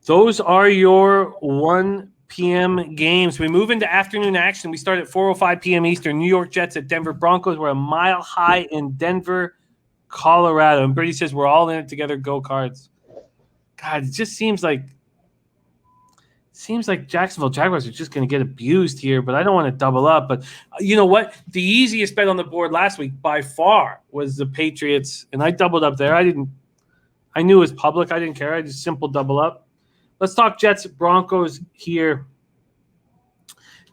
Those are your 1 p.m. games. We move into afternoon action. We start at 4:05 p.m. Eastern. New York Jets at Denver Broncos. We're a mile high in Denver, Colorado. And Brady says we're all in it together. Go Cards. God, it just seems like Jacksonville Jaguars are just going to get abused here, but I don't want to double up. But you know what? The easiest bet on the board last week by far was the Patriots, and I doubled up there. I knew it was public. I didn't care. I just simple double up. Let's talk Jets Broncos here.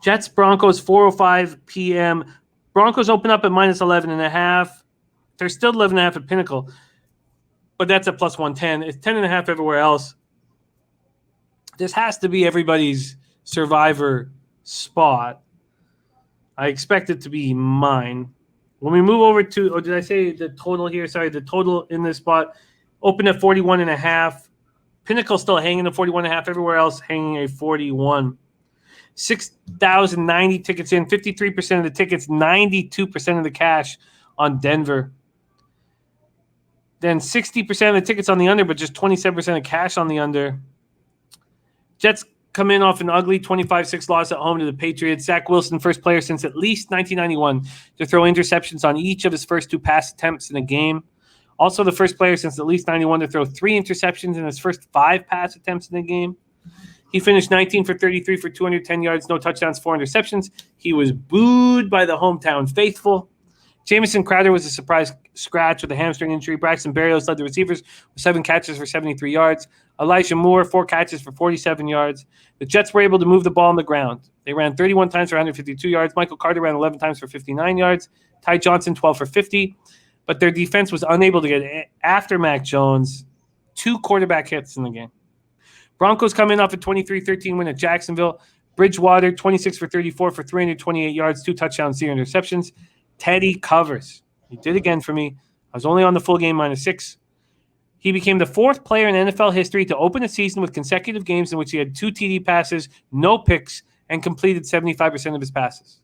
Jets Broncos 4:05 p.m. Broncos open up at minus 11.5. They're still 11.5 at Pinnacle, but that's at plus 110. It's 10.5 everywhere else. This has to be everybody's survivor spot. I expect it to be mine. When we move over to, did I say the total here? Sorry, the total in this spot opened at 41.5. Pinnacle still hanging at 41.5. Everywhere else hanging a 41. 6,090 tickets in. 53% of the tickets, 92% of the cash on Denver. Then 60% of the tickets on the under, but just 27% of cash on the under. Jets come in off an ugly 25-6 loss at home to the Patriots. Zach Wilson, first player since at least 1991 to throw interceptions on each of his first 2 pass attempts in a game. Also the first player since at least 91 to throw 3 interceptions in his first 5 pass attempts in a game. He finished 19 for 33 for 210 yards, no touchdowns, 4 interceptions. He was booed by the hometown faithful. Jamison Crowder was a surprise scratch with a hamstring injury. Braxton Berrios led the receivers with 7 catches for 73 yards. Elijah Moore, 4 catches for 47 yards. The Jets were able to move the ball on the ground. They ran 31 times for 152 yards. Michael Carter ran 11 times for 59 yards. Ty Johnson, 12 for 50. But their defense was unable to get after Mac Jones. 2 quarterback hits in the game. Broncos come in off a 23-13 win at Jacksonville. Bridgewater, 26 for 34 for 328 yards, 2 touchdowns, 0 interceptions. Teddy covers. He did again for me. I was only on the full game minus 6. He became the 4th player in NFL history to open a season with consecutive games in which he had 2 TD passes, no picks, and completed 75% of his passes.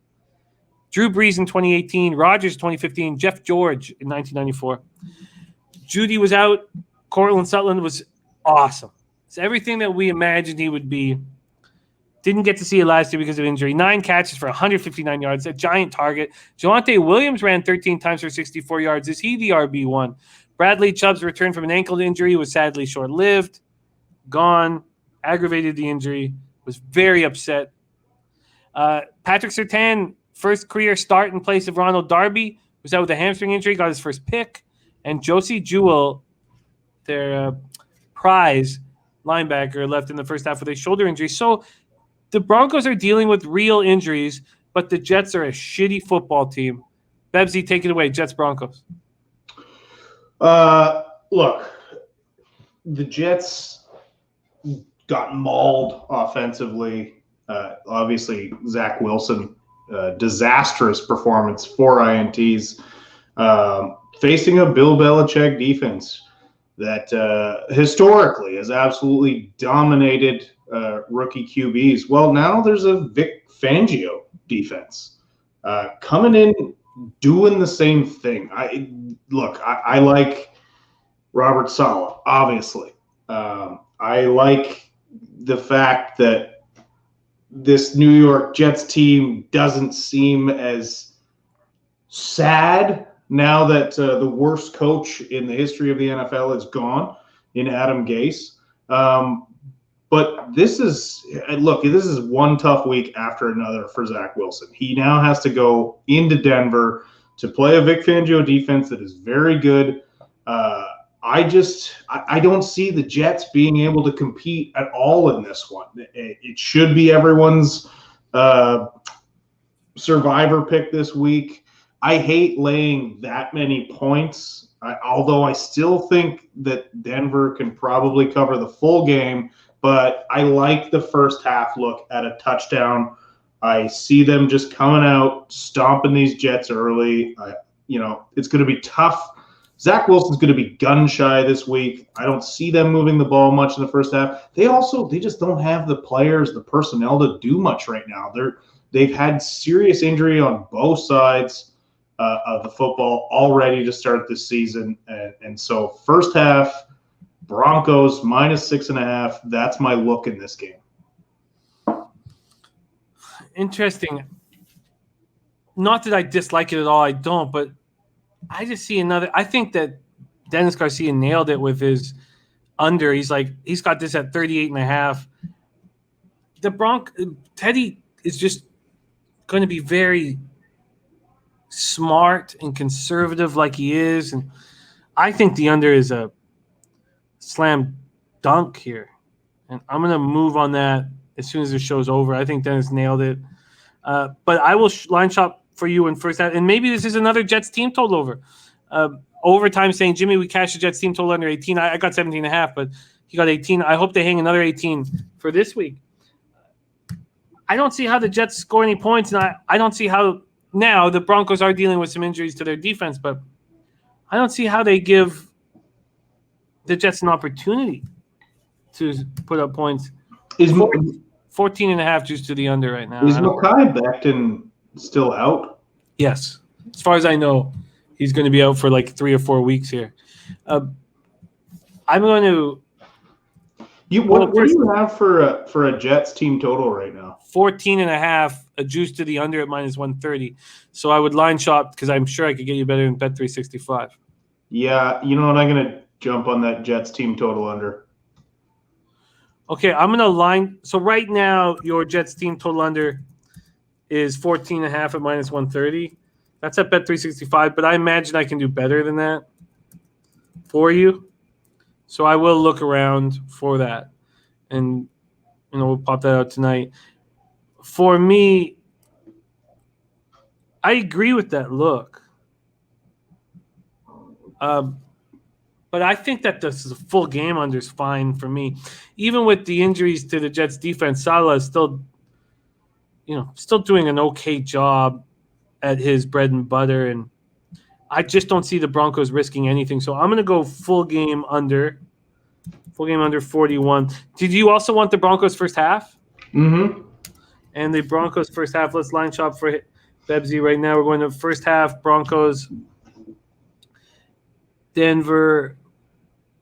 Drew Brees in 2018, Rodgers 2015, Jeff George in 1994. Judy was out. Cortland Sutton was awesome. It's everything that we imagined he would be. Didn't get to see it last year because of injury. 9 catches for 159 yards, a giant target. Javonte Williams ran 13 times for 64 yards. Is he the RB1? Bradley Chubb's return from an ankle injury was sadly short-lived. Gone. Aggravated the injury. Was very upset. Patrick Surtain, first career start in place of Ronald Darby, was out with a hamstring injury, got his first pick. And Josie Jewell, their prize linebacker, left in the first half with a shoulder injury. So the Broncos are dealing with real injuries, but the Jets are a shitty football team. Bebsie, take it away. Jets Broncos. Look, the Jets got mauled offensively. Obviously, Zach Wilson, disastrous performance, 4 INTs, facing a Bill Belichick defense that historically has absolutely dominated rookie QBs. Well, now there's a Vic Fangio defense coming in, doing the same thing. I like Robert Saleh, obviously. I like the fact that this New York Jets team doesn't seem as sad now that the worst coach in the history of the NFL is gone in Adam Gase. But this is one tough week after another for Zach Wilson. He now has to go into Denver to play a Vic Fangio defense that is very good. I don't see the Jets being able to compete at all in this one. It should be everyone's survivor pick this week. I hate laying that many points, although I still think that Denver can probably cover the full game. But I like the first half look at a touchdown. I see them just coming out, stomping these Jets early. It's going to be tough. Zach Wilson's going to be gun shy this week. I don't see them moving the ball much in the first half. They just don't have the players, the personnel to do much right now. They've had serious injury on both sides of the football already to start this season. And so first half, Broncos -6.5. That's my look in this game. Interesting. Not that I dislike it at all. I don't, but I just see another. I think that Dennis Garcia nailed it with his under. He's got this at 38.5. Teddy is just going to be very smart and conservative like he is. And I think the under is a slam dunk here. And I'm going to move on that as soon as the show's over. I think Dennis nailed it. But I will line shop for you in first half. And maybe this is another Jets team total over. Overtime saying, Jimmy, we cashed the Jets team total under 18. I got 17.5, but he got 18. I hope they hang another 18 for this week. I don't see how the Jets score any points, and I don't see how now the Broncos are dealing with some injuries to their defense, but I don't see how they give the Jets an opportunity to put up points. Is 14.5 juice to the under right now. Is Mekhi Becton still out? Yes. As far as I know, he's going to be out for like 3 or 4 weeks here. I'm going to. What do you have for a Jets team total right now? 14.5, a juice to the under at -130. So I would line shop because I'm sure I could get you better than Bet365. Yeah, you know what? I'm going to jump on that Jets team total under. Okay, I'm going to line. So right now, your Jets team total under is 14.5 at -130. That's at Bet365, but I imagine I can do better than that for you. So I will look around for that, and we'll pop that out tonight. For me, I agree with that look, but I think that this is a full game under is fine for me. Even with the injuries to the Jets defense, Salah is still doing an okay job at his bread and butter, and I just don't see the Broncos risking anything. So I'm going to go full game under 41. Did you also want the Broncos first half? Mm-hmm. And the Broncos first half, let's line shop for Bebsie right now. We're going to first half Broncos, Denver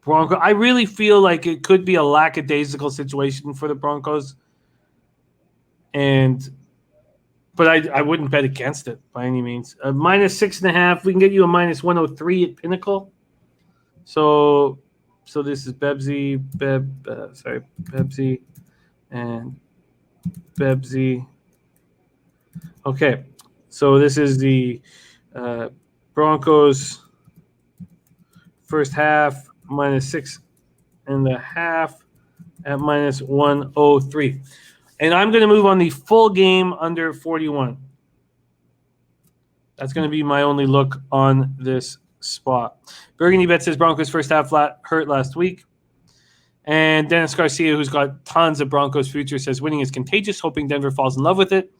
Broncos. I really feel like it could be a lackadaisical situation for the Broncos. But I wouldn't bet against it by any means. -6.5. We can get you a -103 at Pinnacle. So this is Bebsie, Bebsie, and Bebsie. Okay, so this is the Broncos first half -6.5 at -103. And I'm going to move on the full game under 41. That's going to be my only look on this spot. Burgundy Bet says Broncos first half hurt last week. And Dennis Garcia, who's got tons of Broncos future, says winning is contagious, hoping Denver falls in love with it.